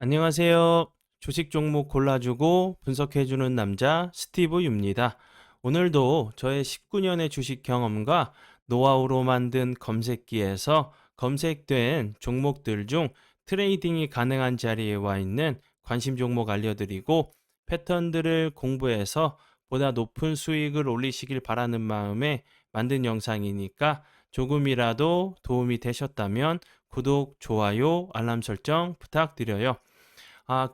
안녕하세요. 주식 종목 골라주고 분석해주는 남자 스티브 유입니다. 오늘도 저의 19년의 주식 경험과 노하우로 만든 검색기에서 검색된 종목들 중 트레이딩이 가능한 자리에 와 있는 관심 종목 알려드리고 패턴들을 공부해서 보다 높은 수익을 올리시길 바라는 마음에 만든 영상이니까 조금이라도 도움이 되셨다면 구독, 좋아요, 알람 설정 부탁드려요.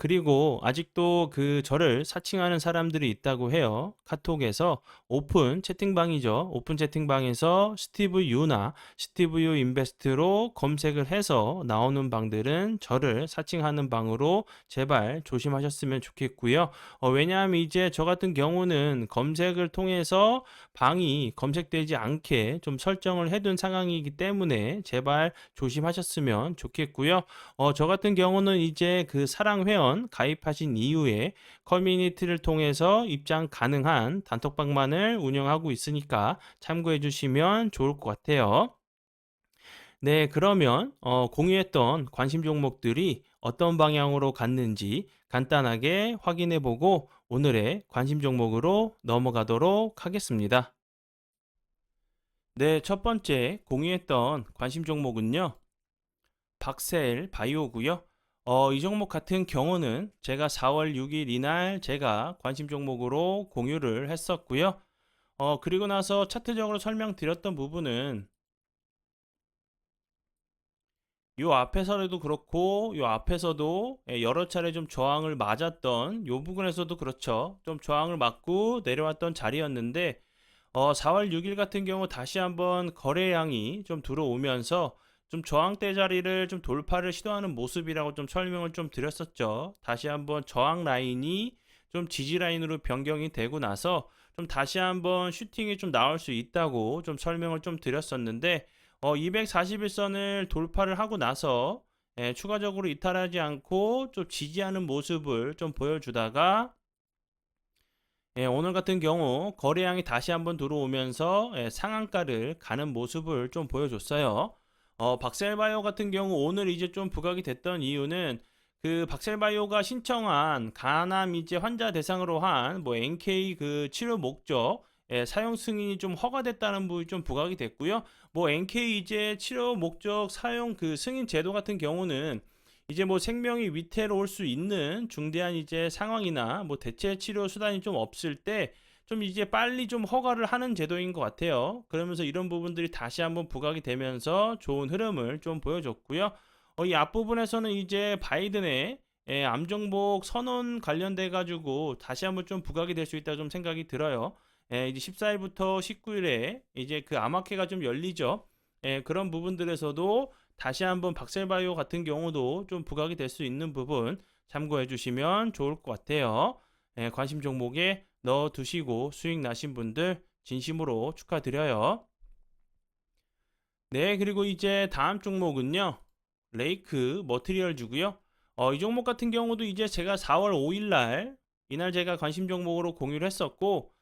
그리고 아직도 저를 사칭하는 사람들이 있다고 해요. 카톡에서 오픈 채팅방이죠. 오픈 채팅방에서 스티브 유나 스티브 유 인베스트로 검색을 해서 나오는 방들은 저를 사칭하는 방으로 제발 조심하셨으면 좋겠고요. 왜냐하면 이제 저 같은 경우는 검색을 통해서 방이 검색되지 않게 좀 설정을 해둔 상황이기 때문에 제발 조심하셨으면 좋겠고요. 저 같은 경우는 이제 그 사랑 회원 가입하신 이후에 커뮤니티를 통해서 입장 가능한 단톡방만을 운영하고 있으니까 참고해 주시면 좋을 것 같아요. 네, 그러면 공유했던 관심 종목들이 어떤 방향으로 갔는지 간단하게 확인해 보고 오늘의 관심 종목으로 넘어가도록 하겠습니다. 네, 첫 번째 공유했던 관심 종목은요. 박셀 바이오고요. 이 종목 같은 경우는 제가 4월 6일 이날 제가 관심 종목으로 공유를 했었고요. 그리고 나서 차트적으로 설명드렸던 부분은 요 앞에서도 그렇고 요 앞에서도 여러 차례 좀 저항을 맞았던 요 부분에서도 그렇죠. 좀 저항을 맞고 내려왔던 자리였는데 4월 6일 같은 경우 다시 한번 거래량이 좀 들어오면서 좀 저항대 자리를 좀 돌파를 시도하는 모습이라고 좀 설명을 좀 드렸었죠. 다시 한번 저항 라인이 좀 지지 라인으로 변경이 되고 나서 좀 다시 한번 슈팅이 좀 나올 수 있다고 좀 설명을 좀 드렸었는데 241선을 돌파를 하고 나서 추가적으로 이탈하지 않고 좀 지지하는 모습을 좀 보여주다가 오늘 같은 경우 거래량이 다시 한번 들어오면서 상한가를 가는 모습을 좀 보여줬어요. 박셀바이오 같은 경우 오늘 이제 좀 부각이 됐던 이유는 그 박셀바이오가 신청한 간암 이제 환자 대상으로 한 뭐 NK 그 치료 목적 사용 승인이 좀 허가됐다는 부분이 좀 부각이 됐고요. 뭐 NK 이제 치료 목적 사용 그 승인 제도 같은 경우는 이제 뭐 생명이 위태로울 수 있는 중대한 이제 상황이나 뭐 대체 치료 수단이 좀 없을 때 좀 이제 빨리 좀 허가를 하는 제도인 것 같아요. 그러면서 이런 부분들이 다시 한번 부각이 되면서 좋은 흐름을 좀 보여줬고요. 이 앞부분에서는 이제 바이든의 암정복 선언 관련돼 가지고 다시 한번 좀 부각이 될 수 있다 좀 생각이 들어요. 이제 14일부터 19일에 이제 그 암학회가 좀 열리죠. 그런 부분들에서도 다시 한번 박셀바이오 같은 경우도 좀 부각이 될 수 있는 부분 참고해 주시면 좋을 것 같아요. 관심 종목에 넣어 두시고 수익 나신 분들 진심으로 축하드려요. 네, 그리고 이제 다음 종목은요. 레이크 머티리얼 주고요. 이 종목 같은 경우도 이제 제가 4월 5일 날 이날 제가 관심 종목으로 공유를 했었고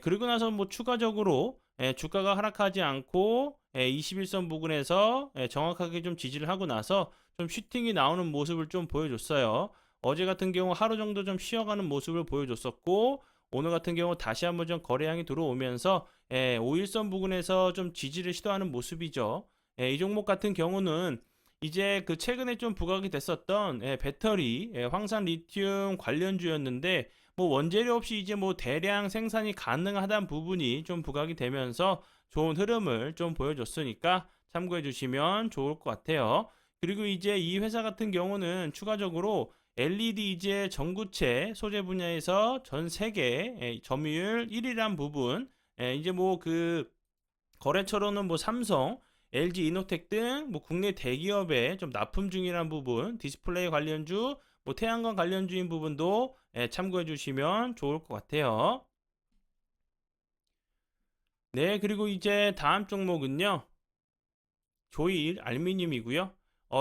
그리고 나서 뭐 추가적으로 주가가 하락하지 않고 21선 부근에서 정확하게 좀 지지를 하고 나서 좀 슈팅이 나오는 모습을 좀 보여줬어요. 어제 같은 경우 하루 정도 좀 쉬어가는 모습을 보여줬었고 오늘 같은 경우 다시 한번 좀 거래량이 들어오면서 5일선 부근에서 좀 지지를 시도하는 모습이죠. 이 종목 같은 경우는 이제 그 최근에 좀 부각이 됐었던 배터리, 황산 리튬 관련주였는데 뭐 원재료 없이 이제 뭐 대량 생산이 가능하다는 부분이 좀 부각이 되면서 좋은 흐름을 좀 보여줬으니까 참고해 주시면 좋을 것 같아요. 그리고 이제 이 회사 같은 경우는 추가적으로 LED 이제 전구체 소재 분야에서 전 세계 점유율 1위란 부분, 이제 뭐 그 거래처로는 뭐 삼성, LG 이노텍 등 뭐 국내 대기업에 좀 납품 중이라는 부분, 디스플레이 관련주, 뭐 태양광 관련주인 부분도 참고해 주시면 좋을 것 같아요. 네, 그리고 이제 다음 종목은요. 조일 알루미늄이고요.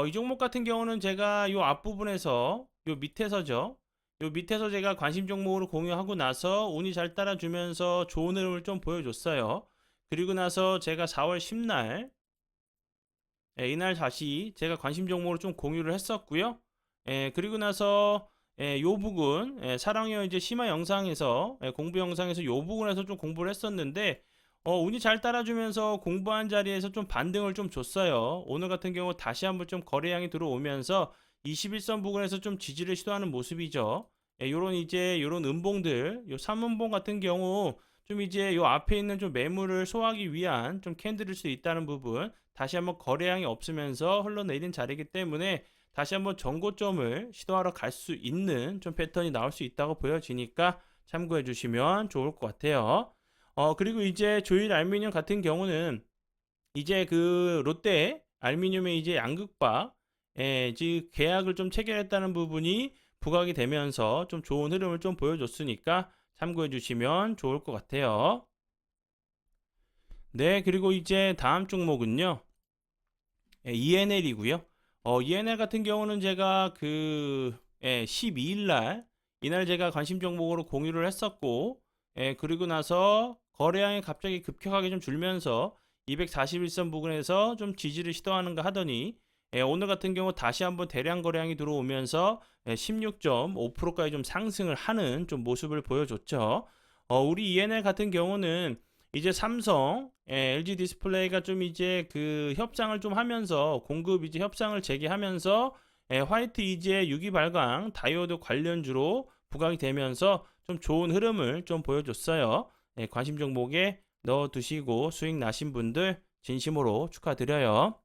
이 종목 같은 경우는 제가 요 앞부분에서 요 밑에서죠. 요 밑에서 제가 관심 종목으로 공유하고 나서 운이 잘 따라주면서 좋은 흐름을 좀 보여줬어요. 그리고 나서 제가 4월 10날 이날 다시 제가 관심 종목으로 좀 공유를 했었고요. 그리고 나서 요 부분 사랑해요 이제 심화 영상에서 공부 영상에서 요 부분에서 좀 공부를 했었는데 운이 잘 따라주면서 공부한 자리에서 좀 반등을 좀 줬어요. 오늘 같은 경우 다시 한번 좀 거래량이 들어오면서 21선 부근에서 좀 지지를 시도하는 모습이죠. 요런 이제 요런 음봉들, 요 3음봉 같은 경우 좀 이제 요 앞에 있는 좀 매물을 소화하기 위한 좀 캔들일 수 있다는 부분, 다시 한번 거래량이 없으면서 흘러내린 자리이기 때문에 다시 한번 전고점을 시도하러 갈 수 있는 좀 패턴이 나올 수 있다고 보여지니까 참고해 주시면 좋을 것 같아요. 그리고 이제 조일 알루미늄 같은 경우는 이제 그 롯데 알루미늄의 이제 양극화, 즉 계약을 좀 체결했다는 부분이 부각이 되면서 좀 좋은 흐름을 좀 보여줬으니까 참고해 주시면 좋을 것 같아요. 네, 그리고 이제 다음 종목은요. ENL이고요. ENL 같은 경우는 제가 12일 날 이날 제가 관심 종목으로 공유를 했었고, 그리고 나서 거래량이 갑자기 급격하게 좀 줄면서 241선 부근에서 좀 지지를 시도하는가 하더니 오늘 같은 경우 다시 한번 대량 거래량이 들어오면서 16.5%까지 좀 상승을 하는 좀 모습을 보여줬죠. 우리 ENL 같은 경우는 이제 삼성, LG 디스플레이가 좀 이제 그 협상을 좀 하면서 공급 이제 협상을 재개하면서 화이트 이제 유기 발광 다이오드 관련주로 부각이 되면서 좀 좋은 흐름을 좀 보여줬어요. 관심 종목에 넣어 두시고 수익 나신 분들 진심으로 축하드려요.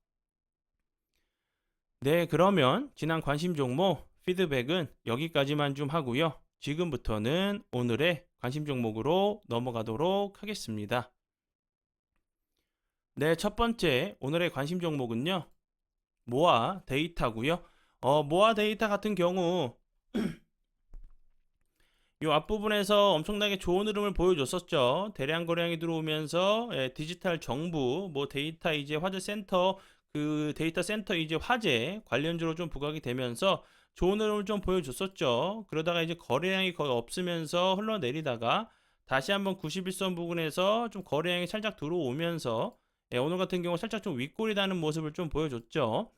네, 그러면 지난 관심 종목 피드백은 여기까지만 좀 하고요. 지금부터는 오늘의 관심 종목으로 넘어가도록 하겠습니다. 네, 첫 번째 오늘의 관심 종목은요. 모아 데이터고요. 모아 데이터 같은 경우 이 앞부분에서 엄청나게 좋은 흐름을 보여줬었죠. 대량 거래량이 들어오면서 디지털 정부, 뭐 데이터 이제 화재 센터, 그 데이터 센터 이제 화재 관련주로 좀 부각이 되면서 좋은 흐름을 좀 보여줬었죠. 그러다가 이제 거래량이 거의 없으면서 흘러내리다가 다시 한번 91선 부근에서 좀 거래량이 살짝 들어오면서 오늘 같은 경우 살짝 좀 윗골이 다는 모습을 좀 보여줬죠.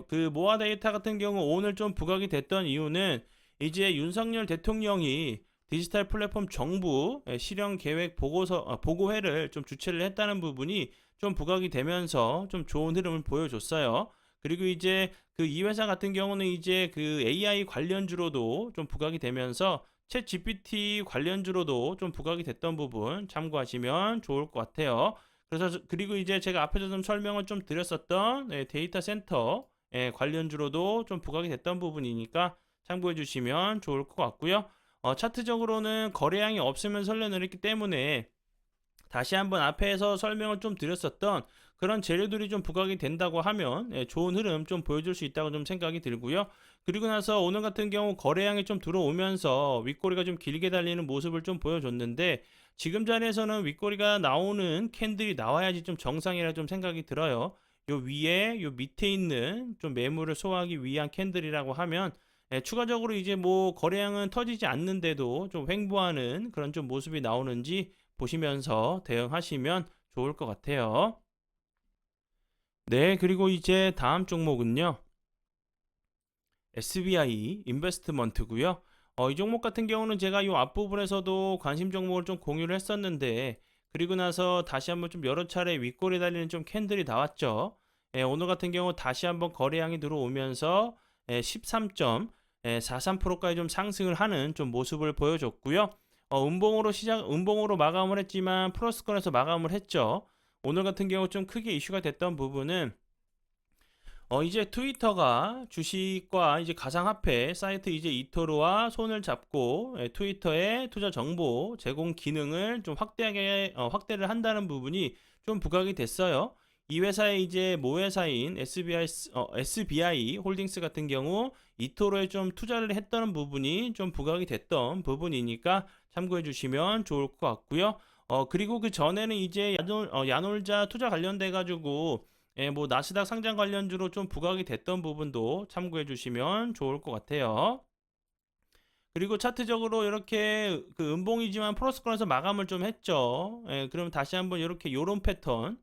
그 모아 데이터 같은 경우 오늘 좀 부각이 됐던 이유는 이제 윤석열 대통령이 디지털 플랫폼 정부 실현 계획 보고회를 좀 주최를 했다는 부분이 좀 부각이 되면서 좀 좋은 흐름을 보여줬어요. 그리고 이제 그 이 회사 같은 경우는 이제 그 AI 관련주로도 좀 부각이 되면서 챗 GPT 관련주로도 좀 부각이 됐던 부분 참고하시면 좋을 것 같아요. 그래서 그리고 이제 제가 앞에서 좀 설명을 좀 드렸었던 데이터 센터 관련주로도 좀 부각이 됐던 부분이니까 참고해 주시면 좋을 것 같고요. 차트적으로는 거래량이 없으면 설레내렸기 때문에 다시 한번 앞에서 설명을 좀 드렸었던 그런 재료들이 좀 부각이 된다고 하면 좋은 흐름 좀 보여줄 수 있다고 좀 생각이 들고요. 그리고 나서 오늘 같은 경우 거래량이 좀 들어오면서 윗꼬리가 좀 길게 달리는 모습을 좀 보여줬는데 지금 자리에서는 윗꼬리가 나오는 캔들이 나와야지 좀 정상이라 좀 생각이 들어요. 요 위에 요 밑에 있는 좀 매물을 소화하기 위한 캔들이라고 하면 추가적으로 이제 뭐 거래량은 터지지 않는데도 좀 횡보하는 그런 좀 모습이 나오는지 보시면서 대응하시면 좋을 것 같아요. 네, 그리고 이제 다음 종목은요. SBI 인베스트먼트고요. 이 종목 같은 경우는 제가 이 앞부분에서도 관심 종목을 좀 공유를 했었는데 그리고 나서 다시 한번 좀 여러 차례 윗골이 달리는 좀 캔들이 나왔죠. 오늘 같은 경우 다시 한번 거래량이 들어오면서 13.43%까지 좀 상승을 하는 좀 모습을 보여줬고요. 음봉으로 마감을 했지만 플러스권에서 마감을 했죠. 오늘 같은 경우 좀 크게 이슈가 됐던 부분은 이제 트위터가 주식과 이제 가상화폐 사이트 이제 이토로와 손을 잡고 트위터의 투자 정보 제공 기능을 좀 확대하게 확대를 한다는 부분이 좀 부각이 됐어요. 이 회사의 이제 모회사인 SBI 홀딩스 같은 경우 이토로에 좀 투자를 했다는 부분이 좀 부각이 됐던 부분이니까 참고해 주시면 좋을 것 같고요. 그리고 그 전에는 이제 야놀자 투자 관련돼 가지고 뭐 나스닥 상장 관련주로 좀 부각이 됐던 부분도 참고해 주시면 좋을 것 같아요. 그리고 차트적으로 이렇게 그 음봉이지만 플러스권에서 마감을 좀 했죠. 그럼 다시 한번 이렇게 요런 패턴이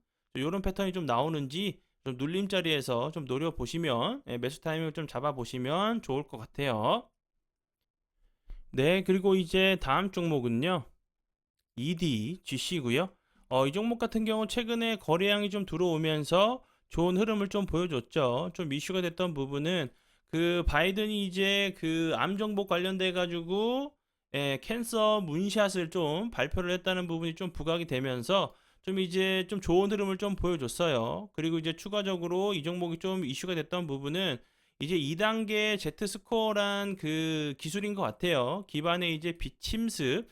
좀 나오는지 좀 눌림 자리에서 좀 노려보시면 매수 타이밍을 좀 잡아보시면 좋을 것 같아요. 네, 그리고 이제 다음 종목은요. EDGC고요. 이 종목 같은 경우 최근에 거래량이 좀 들어오면서 좋은 흐름을 좀 보여줬죠. 좀 이슈가 됐던 부분은 그 바이든이 이제 그 암 정보 관련돼 가지고 캔서 문샷을 좀 발표를 했다는 부분이 좀 부각이 되면서 좀 이제 좀 좋은 흐름을 좀 보여줬어요. 그리고 이제 추가적으로 이 종목이 좀 이슈가 됐던 부분은 이제 2단계 Z 스코어란 그 기술인 것 같아요. 기반의 이제 비침습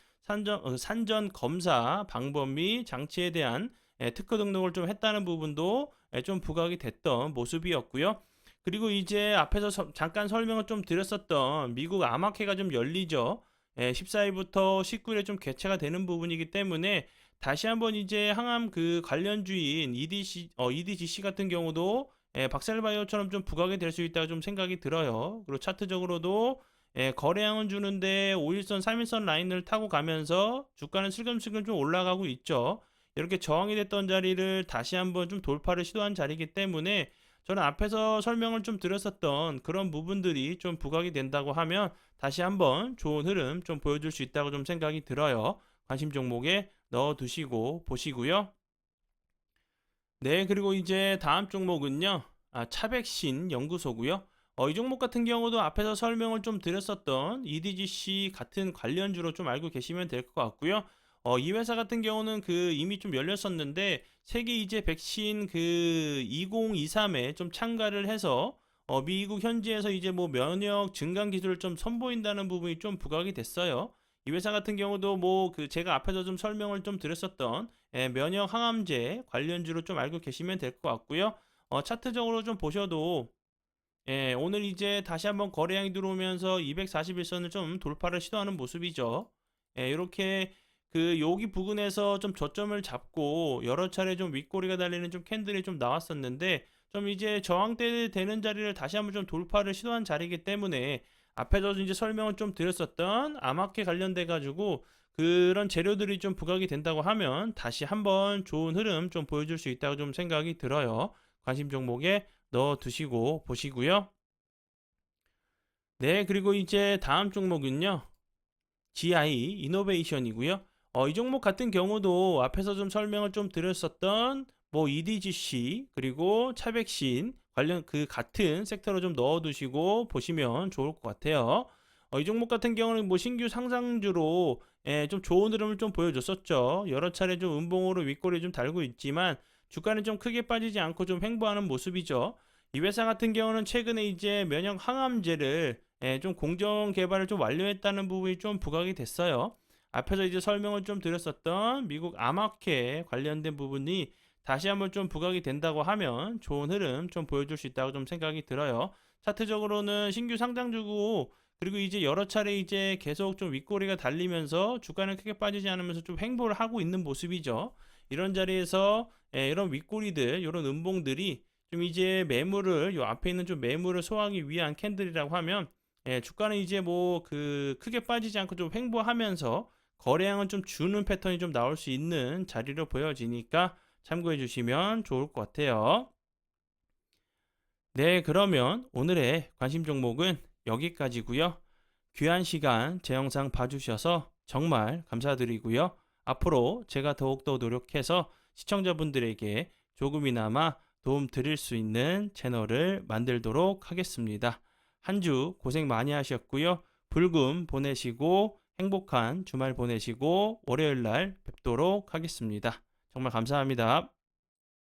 산전 검사 방법 및 장치에 대한 특허 등록을 좀 했다는 부분도 좀 부각이 됐던 모습이었고요. 그리고 이제 앞에서 잠깐 설명을 좀 드렸었던 미국 암학회가 좀 열리죠. 14일부터 19일에 좀 개최가 되는 부분이기 때문에 다시 한번 이제 항암 그 관련주인 EDGC 같은 경우도 박셀바이오처럼 좀 부각이 될 수 있다고 좀 생각이 들어요. 그리고 차트적으로도 거래량은 주는데 5일선, 3일선 라인을 타고 가면서 주가는 슬금슬금 좀 올라가고 있죠. 이렇게 저항이 됐던 자리를 다시 한번 좀 돌파를 시도한 자리이기 때문에 저는 앞에서 설명을 좀 드렸었던 그런 부분들이 좀 부각이 된다고 하면 다시 한번 좋은 흐름 좀 보여줄 수 있다고 좀 생각이 들어요. 관심 종목에 넣어 두시고 보시고요. 네, 그리고 이제 다음 종목은요. 차백신 연구소고요. 이 종목 같은 경우도 앞에서 설명을 좀 드렸었던 EDGC 같은 관련주로 좀 알고 계시면 될 것 같고요. 이 회사 같은 경우는 그 이미 좀 열렸었는데 세계 이제 백신 그 2023에 좀 참가를 해서 미국 현지에서 이제 뭐 면역 증강 기술을 좀 선보인다는 부분이 좀 부각이 됐어요. 이 회사 같은 경우도 뭐 그 제가 앞에서 좀 설명을 좀 드렸었던 면역 항암제 관련주로 좀 알고 계시면 될 것 같고요. 차트적으로 좀 보셔도 오늘 이제 다시 한번 거래량이 들어오면서 241선을 좀 돌파를 시도하는 모습이죠. 이렇게 그 여기 부근에서 좀 저점을 잡고 여러 차례 좀 윗꼬리가 달리는 좀 캔들이 좀 나왔었는데 좀 이제 저항대 되는 자리를 다시 한번 좀 돌파를 시도한 자리이기 때문에 앞에서 이제 설명을 좀 드렸었던 암학회 관련돼 가지고 그런 재료들이 좀 부각이 된다고 하면 다시 한번 좋은 흐름 좀 보여줄 수 있다고 좀 생각이 들어요. 관심 종목에 넣어 두시고 보시고요. 네, 그리고 이제 다음 종목은요. GI 이노베이션이고요. 이 종목 같은 경우도 앞에서 좀 설명을 좀 드렸었던 뭐 EDGC 그리고 차백신 관련 그 같은 섹터로 좀 넣어 두시고 보시면 좋을 것 같아요. 이 종목 같은 경우는 뭐 신규 상장주로 좀 좋은 흐름을 좀 보여줬었죠. 여러 차례 좀 음봉으로 윗꼬리 좀 달고 있지만 주가는 좀 크게 빠지지 않고 좀 횡보하는 모습이죠. 이 회사 같은 경우는 최근에 이제 면역 항암제를 좀 공정 개발을 좀 완료했다는 부분이 좀 부각이 됐어요. 앞에서 이제 설명을 좀 드렸었던 미국 암학회 관련된 부분이 다시 한번 좀 부각이 된다고 하면 좋은 흐름 좀 보여줄 수 있다고 좀 생각이 들어요. 차트적으로는 신규 상장주고 그리고 이제 여러 차례 이제 계속 좀 윗꼬리가 달리면서 주가는 크게 빠지지 않으면서 좀 횡보를 하고 있는 모습이죠. 이런 자리에서 이런 윗꼬리들, 이런 음봉들이 좀 이제 매물을 요 앞에 있는 좀 매물을 소화하기 위한 캔들이라고 하면 주가는 이제 뭐 그 크게 빠지지 않고 좀 횡보하면서 거래량은 좀 주는 패턴이 좀 나올 수 있는 자리로 보여지니까 참고해 주시면 좋을 것 같아요. 네, 그러면 오늘의 관심 종목은 여기까지고요. 귀한 시간 제 영상 봐주셔서 정말 감사드리고요. 앞으로 제가 더욱더 노력해서 시청자분들에게 조금이나마 도움 드릴 수 있는 채널을 만들도록 하겠습니다. 한 주 고생 많이 하셨고요. 불금 보내시고 행복한 주말 보내시고 월요일 날 뵙도록 하겠습니다. 정말 감사합니다.